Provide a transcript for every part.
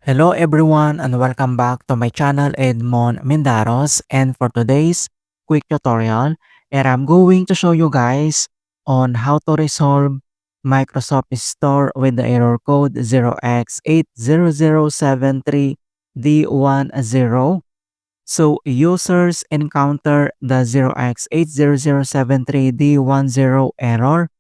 Hello everyone and welcome back to my channel Edmund Mindaros, and for today's quick tutorial I'm going to show you guys on how to resolve Microsoft Store with the error code 0x80073d10. So users encounter the 0x80073d10 error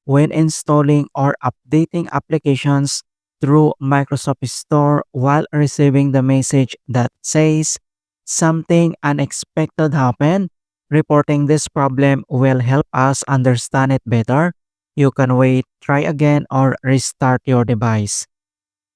when installing or updating applications through Microsoft Store while receiving the message that says something unexpected happened. Reporting this problem will help us understand it better. You can wait, try again, or restart your device.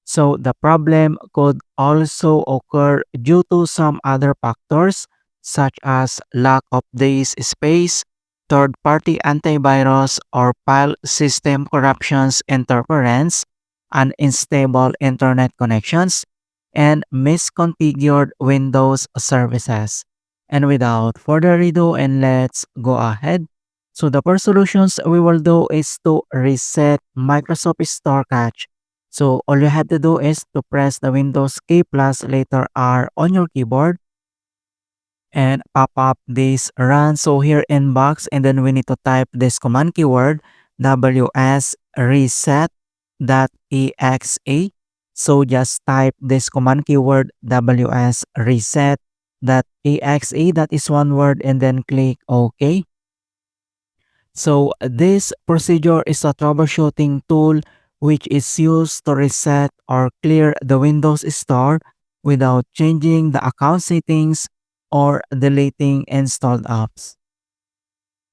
So the problem could also occur due to some other factors such as lack of disk space, third-party antivirus or file system corruptions interference, unstable internet connections, and misconfigured Windows services. And without further ado, and let's go ahead. So the first solutions we will do is to reset Microsoft Store cache. So all you have to do is to press the Windows key plus later R on your keyboard and pop up this run. So here in box, and then we need to type this command keyword wsreset.exe. So just type this command keyword wsreset.exe, that is one word, and then click OK. So this procedure is a troubleshooting tool which is used to reset or clear the Windows Store without changing the account settings or deleting installed apps.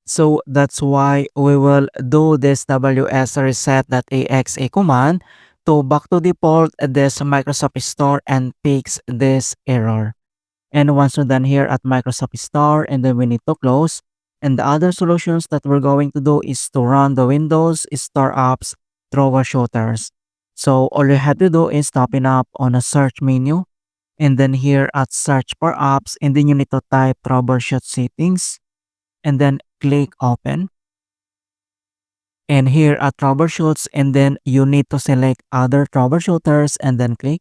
So that's why we will do this wsreset.exe command to back to default this Microsoft Store and fix this error. And once we're done here at Microsoft Store, and then we need to close. And the other solutions that we're going to do is to run the Windows Store apps troubleshooters. So all you have to do is open up on a search menu, and then here at search for apps, and then you need to type troubleshoot settings and then click open. And here at troubleshoots, and then you need to select other troubleshooters and then click.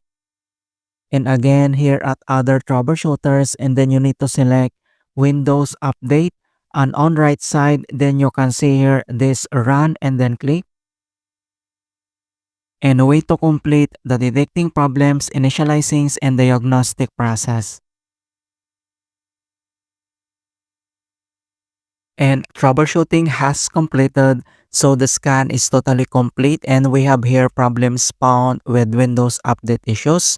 And again here at other troubleshooters, and then you need to select Windows Update, and on right side then you can see here this run and then click. And wait to complete the detecting problems, initializing, and diagnostic process. And troubleshooting has completed, so the scan is totally complete, and we have here problems found with Windows Update issues.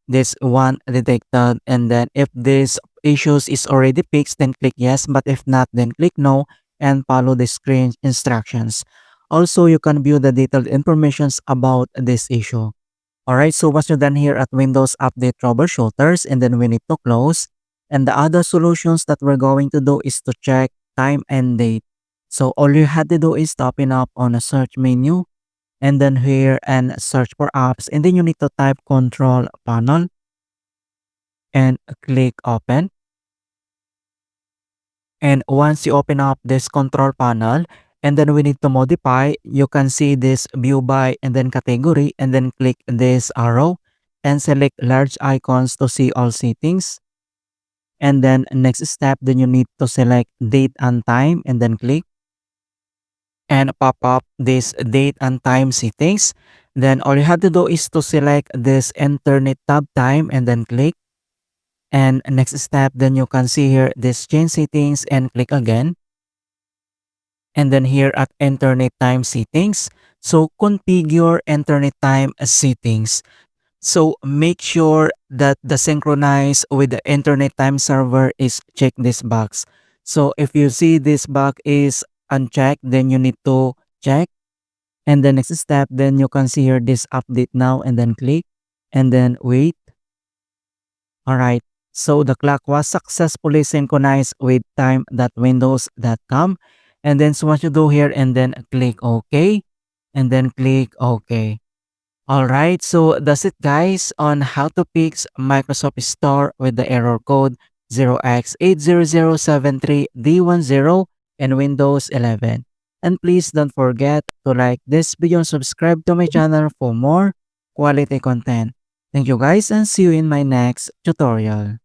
This one detected, and then if this issues is already fixed, then click yes, but if not, then click no and follow the screen instructions. Also, you can view the detailed informations about this issue. Alright, so once you're done here at Windows Update Troubleshooters, and then we need to close. And the other solutions that we're going to do is to check time and date. So all you had to do is to open up on a search menu, and then here and search for apps, and then you need to type control panel and click open. And once you open up this control panel, and then we need to modify, you can see this view by and then category, and then click this arrow and select large icons to see all settings. And then next step, then you need to select date and time and then click and pop up this date and time settings. Then all you have to do is to select this internet tab time and then click. And next step, then you can see here this change settings and click again. And then here at internet time settings, so configure internet time settings. So make sure that the synchronize with the internet time server is check this box. So if you see this box is unchecked, then you need to check. And the next step, then you can see here this update now and then click and then wait. Alright, so the clock was successfully synchronized with time.windows.com. And then so what you do here, and then click OK and then click OK. Alright, so that's it guys on how to fix Microsoft Store with the error code 0x80073d10 and Windows 11. And please don't forget to like this video and subscribe to my channel for more quality content. Thank you guys and see you in my next tutorial.